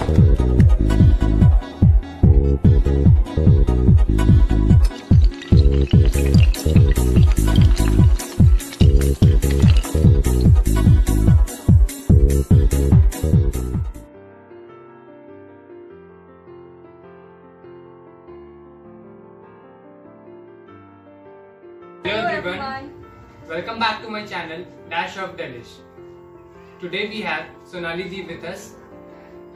Hello everyone, welcome back to my channel Dash of Delish. Today we have Sonali Ji with us.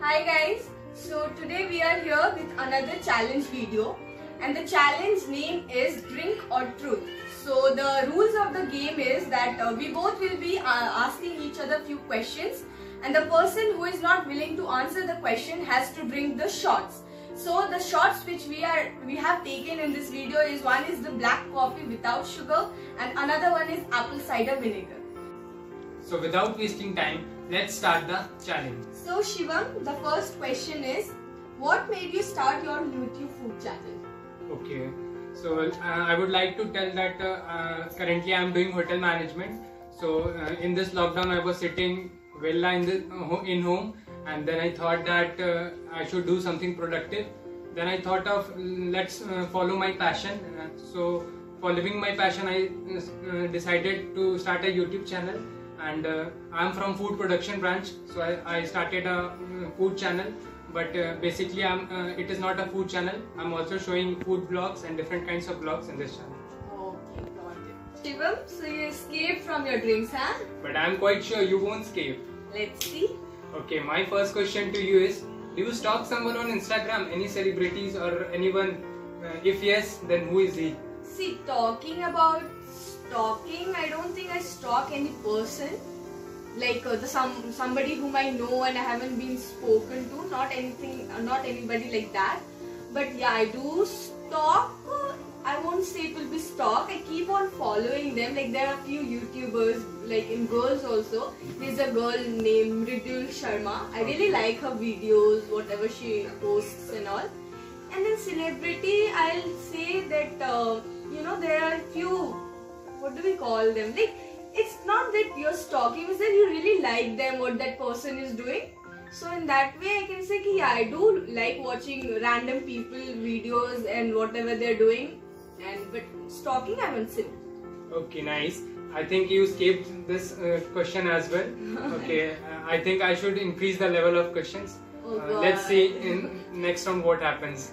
Hi guys, so today we are here with another challenge video and the challenge name is Drink or Truth. So the rules of the game is that we both will be asking each other few questions and the person who is not willing to answer the question has to drink the shots. So the shots which we have taken in this video is one is the black coffee without sugar and another one is apple cider vinegar. So without wasting time, let's start the challenge. So Shivam, the first question is, what made you start your YouTube food channel? Okay, so I would like to tell that currently I am doing hotel management. So in this lockdown I was sitting villa in home. And then I thought that I should do something productive. Then I thought of let's follow my passion. So following my passion, I decided to start a YouTube channel. And I am from food production branch, so I started a food channel. But basically, it is not a food channel. I'm also showing food vlogs and different kinds of vlogs in this channel. Okay, got it. Shivam, so you escaped from your drinks, huh? But I'm quite sure you won't escape. Let's see. Okay, my first question to you is, do you stalk someone on Instagram, any celebrities or anyone? If yes, then who is he? See, talking about stalking, I don't think I stalk any person. Like somebody whom I know and I haven't been spoken to, not anybody like that. But yeah, I do stalk. I won't say it will be stalk. I keep on following them. Like there are a few YouTubers, like in girls also. There's a girl named Ritul Sharma. I really like her videos, whatever she posts and all. And then celebrity, I'll say that there are a few. What do we call them? Like it's not that you're stalking, it's that you really like them, what that person is doing. So in that way, I can say that yeah, I do like watching random people videos and whatever they're doing. But stalking, I haven't seen. Okay, nice. I think you escaped this question as well. Okay, I think I should increase the level of questions. Let's see in next round what happens.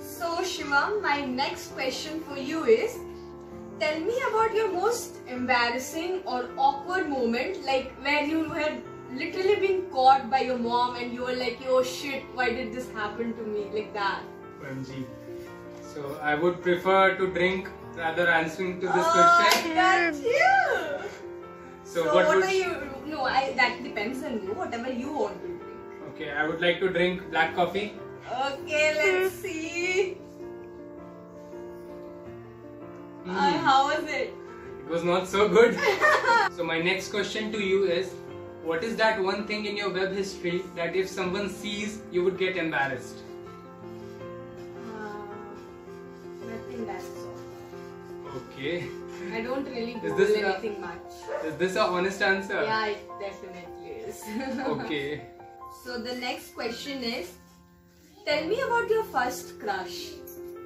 So Shivam, my next question for you is, tell me about your most embarrassing or awkward moment, like when you had literally been caught by your mom and you were like, oh shit, why did this happen to me, like that? OMG. So I would prefer to drink rather answering to this I question. got you. So what would are you? No, that depends on you. Whatever you want to drink. Okay, I would like to drink black coffee. Okay, let's see. How was it? It was not so good. So my next question to you is, what is that one thing in your web history that if someone sees, you would get embarrassed? Nothing, that's all. Okay. I don't really do anything much. Is this an honest answer? Yeah, it definitely is. Okay. So the next question is, tell me about your first crush.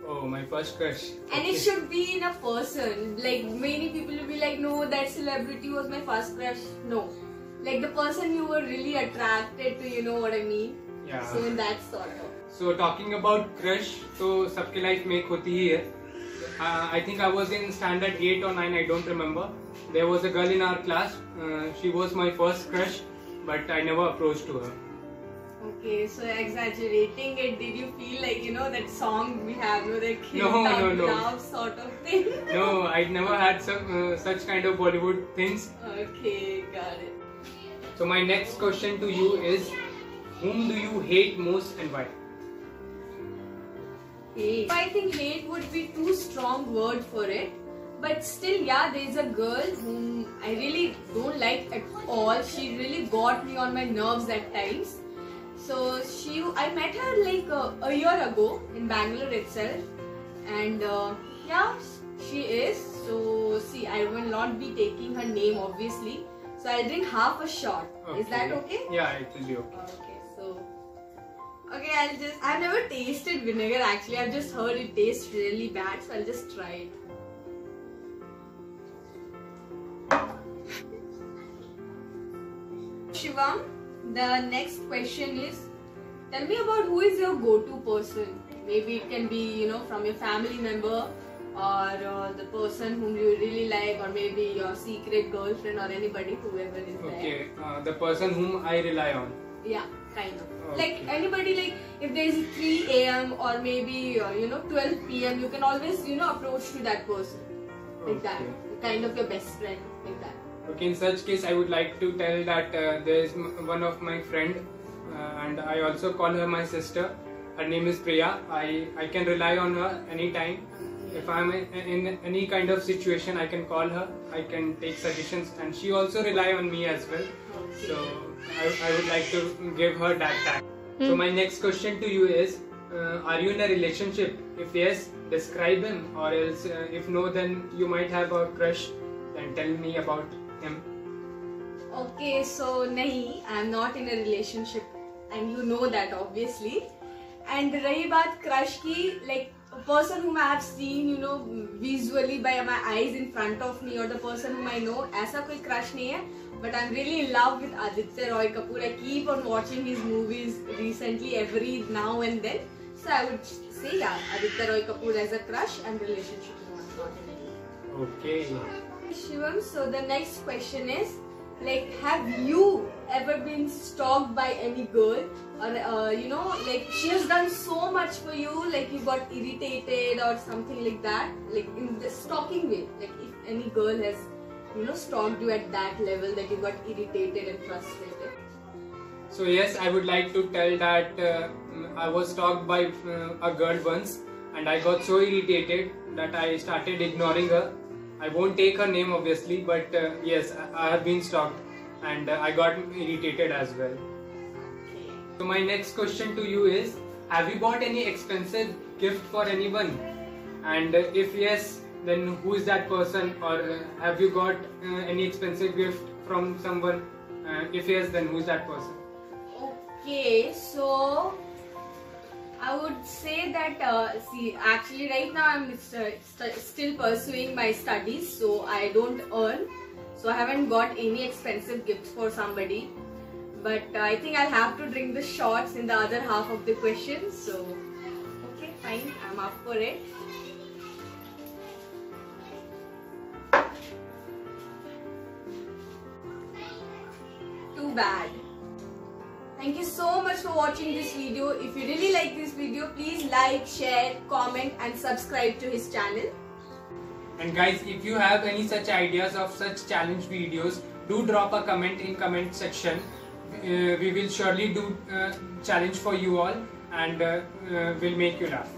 Oh, my first crush. And it should be in a person. Like many people will be like, no, that celebrity was my first crush. No. Like the person you were really attracted to, you know what I mean? Yeah. So in that sort of. So talking about crush, so सबके life में एक होती ही है. I think I was in standard 8 or 9, I don't remember. There was a girl in our class. She was my first crush, but I never approached to her. Okay, so exaggerating it, did you feel like, that song we have, the No. love sort of thing? No, I never had such kind of Bollywood things. Okay, got it. So my next question to you is, whom do you hate most and why? Hate. I think hate would be too strong word for it. But still, yeah, there's a girl whom I really don't like at all. She really got me on my nerves at times. So I met her like a year ago in Bangalore itself. And yeah, she is. So see, I will not be taking her name obviously. So I'll drink half a shot. Okay. Is that okay? Yeah, it will be okay. Okay, so Okay, I've never tasted vinegar actually. I've just heard it tastes really bad, so I'll just try it. Shivam, the next question is, tell me about who is your go-to person. Maybe it can be, you know, from your family member, or the person whom you really like, or maybe your secret girlfriend, or anybody, whoever is there. Okay, the person whom I rely on. Yeah, kind of. Okay. Like anybody, like if there is 3 a.m. or maybe 12 p.m. you can always approach to that person like that. Kind of your best friend like that. Okay, in such case I would like to tell that there is one of my friend and I also call her my sister. Her name is Priya. I can rely on her anytime. If I am in any kind of situation, I can call her, I can take suggestions, and she also rely on me as well. So I would like to give her that time. So my next question to you is, are you in a relationship? If yes, describe him, or else if no, then you might have a crush. Then tell me about him. Okay, so nahi, I am not in a relationship, and you know that obviously. And rahi baat crush ki, like a person whom I have seen, visually by my eyes in front of me, or the person whom I know, ऐसा कोई crush नहीं है. But I'm really in love with Aditya Roy Kapoor. I keep on watching his movies recently, every now and then. So I would say, yeah, Aditya Roy Kapoor as a crush, and relationship not in any. Okay. Shivam, so the next question is, like, have you ever been stalked by any girl, or like she has done so much for you, like you got irritated or something like that, like in the stalking way, like if any girl has stalked you at that level that you got irritated and frustrated? So yes, I would like to tell that I was stalked by a girl once, and I got so irritated that I started ignoring her. I won't take her name obviously, but yes, I have been stalked, and I got irritated as well. So my next question to you is, have you bought any expensive gift for anyone? And if yes, then who is that person? Or have you got any expensive gift from someone? If yes, then who is that person? Okay, so I would say that, see, actually right now I'm still pursuing my studies, so I don't earn. So I haven't got any expensive gifts for somebody. But I think I'll have to drink the shots in the other half of the question. So, okay, fine, I'm up for it. Too bad. Thank you so much for watching this video. If you really like this video, please like, share, comment and subscribe to his channel. And guys, if you have any such ideas of such challenge videos, do drop a comment in comment section. We will surely do challenge for you all, and we'll make you laugh.